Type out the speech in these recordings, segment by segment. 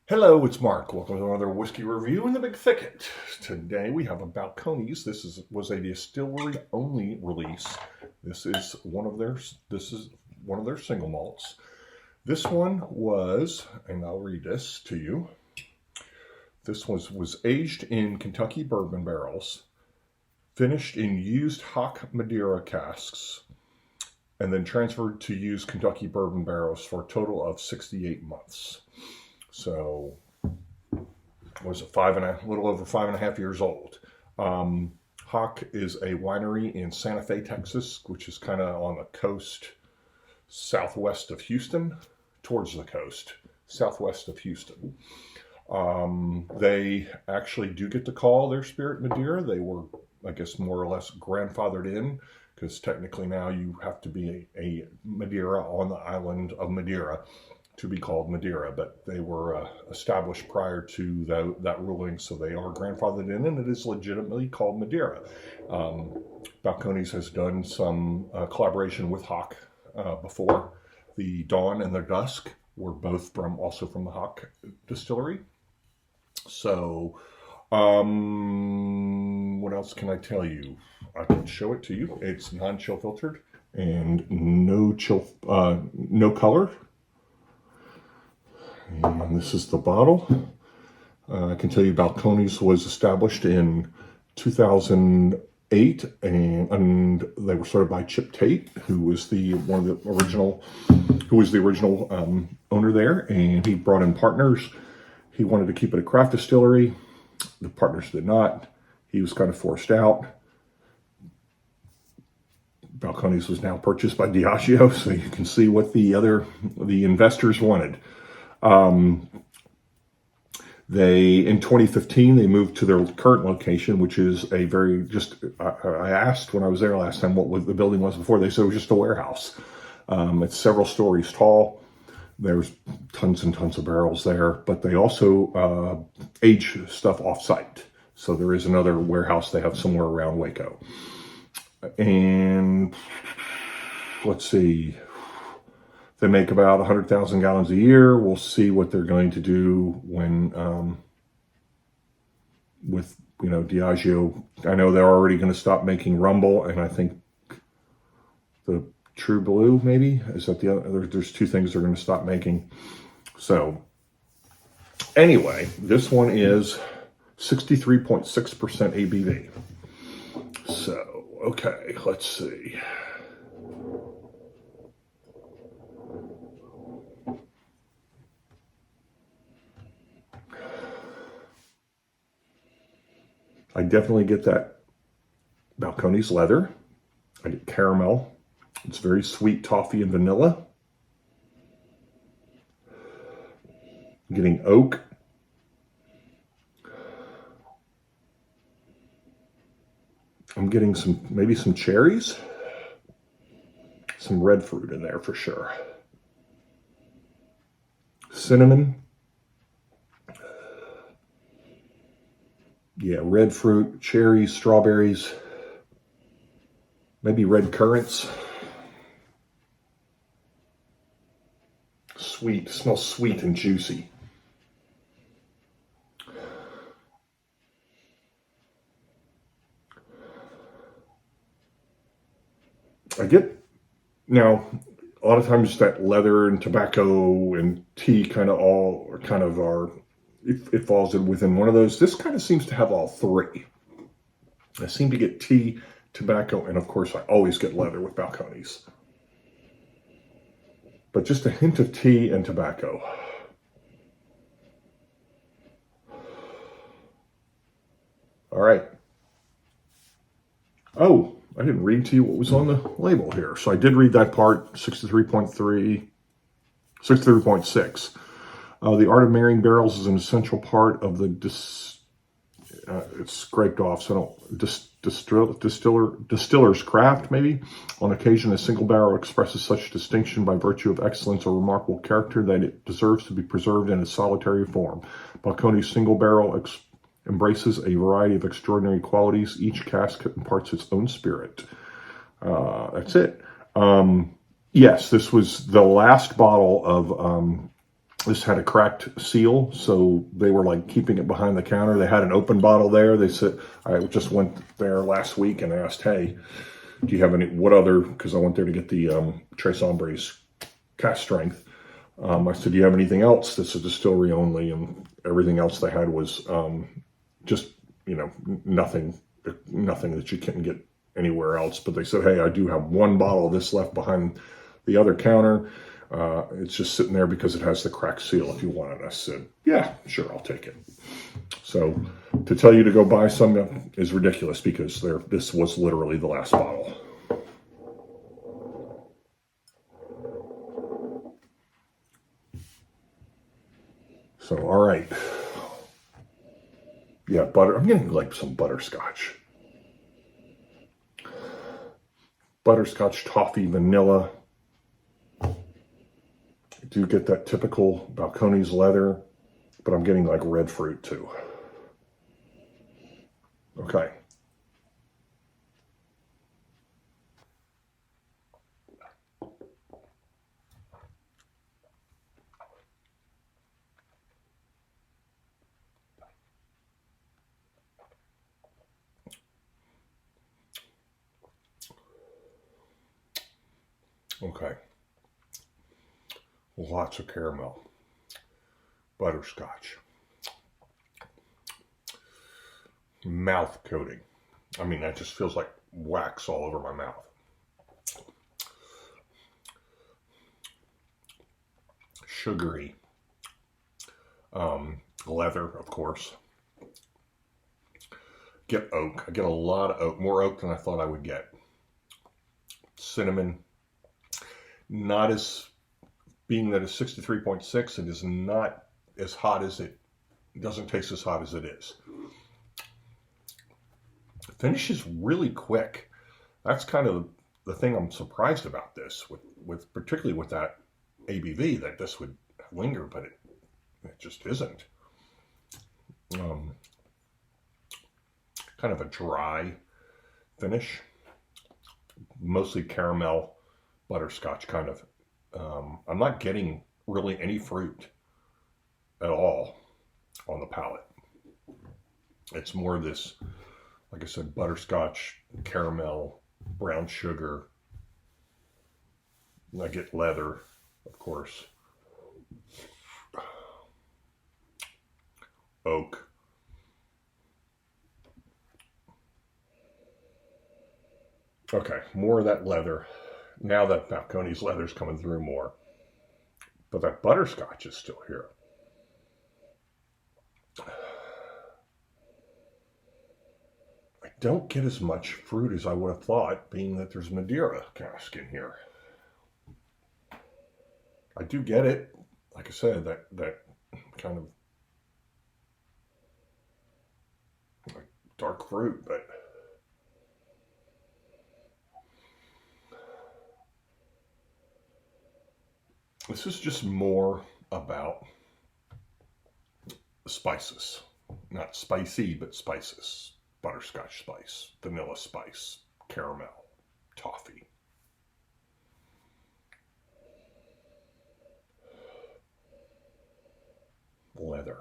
Hello, it's Mark. Welcome to another whiskey review in the Big Thicket. Today we have a Balcones. Was a distillery only release. This is one of their single malts. This one was, and I'll read this to you. This was aged in Kentucky bourbon barrels, finished in used Haak Madeira casks, and then transferred to used Kentucky bourbon barrels for a total of 68 months. So, was it a little over 5.5 years old. Haak is a winery in Santa Fe, Texas, which is kind of on the coast southwest of Houston, towards the coast, southwest of Houston. They actually do get to call their spirit Madeira. They were, I guess, more or less grandfathered in, because technically now you have to be a Madeira on the island of Madeira to be called Madeira, but they were established prior to that ruling, so they are grandfathered in, and it is legitimately called Madeira. Balcones has done some collaboration with Haak before. The Dawn and the Dusk were both also from the Haak distillery. So, what else can I tell you? I can show it to you. It's non-chill filtered and no color. And this is the bottle. I can tell you Balcones was established in 2008, and they were started by Chip Tate, who was the original owner there, and he brought in partners. He wanted to keep it a craft distillery. The partners did not. He was kind of forced out. Balcones was now purchased by Diageo, so you can see what the investors wanted. In 2015, they moved to their current location, which is I asked when I was there last time what the building was before. They said it was just a warehouse. It's several stories tall. There's tons and tons of barrels there, but they also age stuff off-site. So there is another warehouse they have somewhere around Waco. And let's see. They make about 100,000 gallons a year. We'll see what they're going to do when, with Diageo. I know they're already going to stop making Rumble, and I think the True Blue maybe is that the other. There's two things they're going to stop making. So anyway, this one is 63.6% ABV. So okay, let's see. I definitely get that Balcones leather. I get caramel. It's very sweet toffee and vanilla. I'm getting oak. I'm getting maybe some cherries. Some red fruit in there for sure. Cinnamon. Yeah, red fruit, cherries, strawberries, maybe red currants. Sweet, smells sweet and juicy. Now, a lot of times that leather and tobacco and tea it falls within one of those. This kind of seems to have all three. I seem to get tea, tobacco, and of course I always get leather with Balcones. But just a hint of tea and tobacco. All right. Oh, I didn't read to you what was on the label here. So I did read that part, 63.3, 63.6. The art of marrying barrels is an essential part of the it's scraped off, so distiller's craft, maybe. On occasion, a single barrel expresses such distinction by virtue of excellence or remarkable character that it deserves to be preserved in a solitary form. Balcones' single barrel embraces a variety of extraordinary qualities. Each cask imparts its own spirit. That's it. Yes, this was the last bottle of This had a cracked seal, so they were like keeping it behind the counter. They had an open bottle there. They said, I just went there last week and asked, hey, do you have any, what other, because I went there to get the Tres Hombres cask strength. I said, do you have anything else? This is distillery only, and everything else they had was just, you know, nothing that you couldn't get anywhere else. But they said, hey, I do have one bottle of this left behind the other counter. It's just sitting there because it has the cracked seal if you want it. I said, yeah, sure, I'll take it. So to tell you to go buy some is ridiculous because this was literally the last bottle. So, all right. Yeah, butter. I'm getting like some butterscotch. Butterscotch, toffee, vanilla. I do get that typical Balcones leather, but I'm getting like red fruit too. Okay. Okay. Lots of caramel. Butterscotch. Mouth coating. I mean, that just feels like wax all over my mouth. Sugary. Leather, of course. Get oak. I get a lot of oak. More oak than I thought I would get. Cinnamon. Not as, being that it's 63.6, it is not as hot as it doesn't taste as hot as it is. The finish is really quick. That's kind of the thing I'm surprised about this, with particularly with that ABV, that this would linger, but it just isn't. Kind of a dry finish, mostly caramel, butterscotch kind of. I'm not getting really any fruit at all on the palate. It's more this, like I said, butterscotch, caramel, brown sugar. I get leather, of course. Oak. Okay, more of that leather. Now that Balcones leather's coming through more. But that butterscotch is still here. I don't get as much fruit as I would have thought, being that there's Madeira cask in here. I do get it. Like I said, that kind of like dark fruit, but this is just more about spices. Not spicy, but spices. Butterscotch spice, vanilla spice, caramel, toffee. Leather.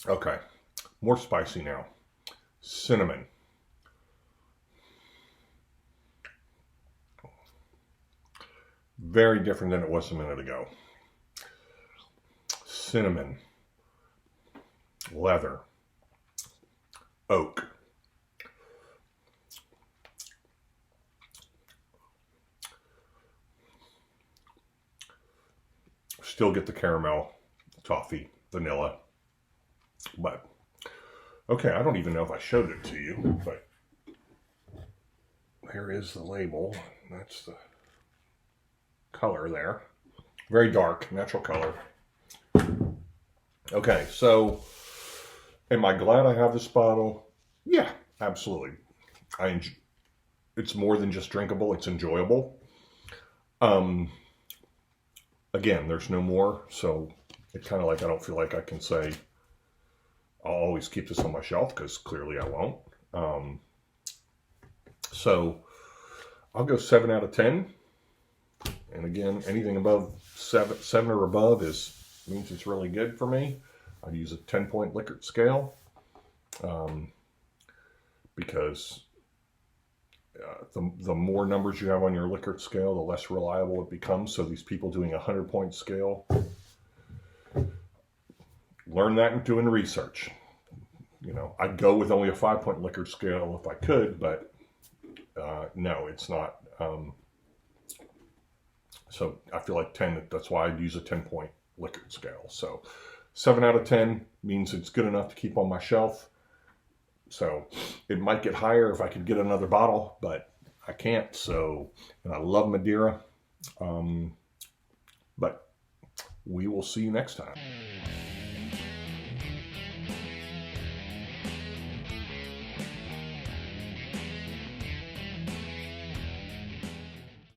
Okay, more spicy now. Cinnamon. Very different than it was a minute ago. Cinnamon. Leather. Oak. Still get the caramel, toffee, vanilla. But, okay, I don't even know if I showed it to you, but here is the label. That's the color there. Very dark, natural color. Okay, so am I glad I have this bottle? Yeah, absolutely. It's more than just drinkable, it's enjoyable. Again, there's no more, so it kind of like, I don't feel like I can say I'll always keep this on my shelf, because clearly I won't. So I'll go 7 out of 10. And again, anything above 7 or above means it's really good for me. I'd use a 10-point Likert scale, because the more numbers you have on your Likert scale, the less reliable it becomes. So these people doing a 100-point scale, learn that in doing research. You know, I'd go with only a 5-point Likert scale if I could, but no, it's not. So I feel like 10, that's why I'd use a 10-point Likert scale. So 7 out of 10 means it's good enough to keep on my shelf. So it might get higher if I could get another bottle, but I can't. So, and I love Madeira. But we will see you next time.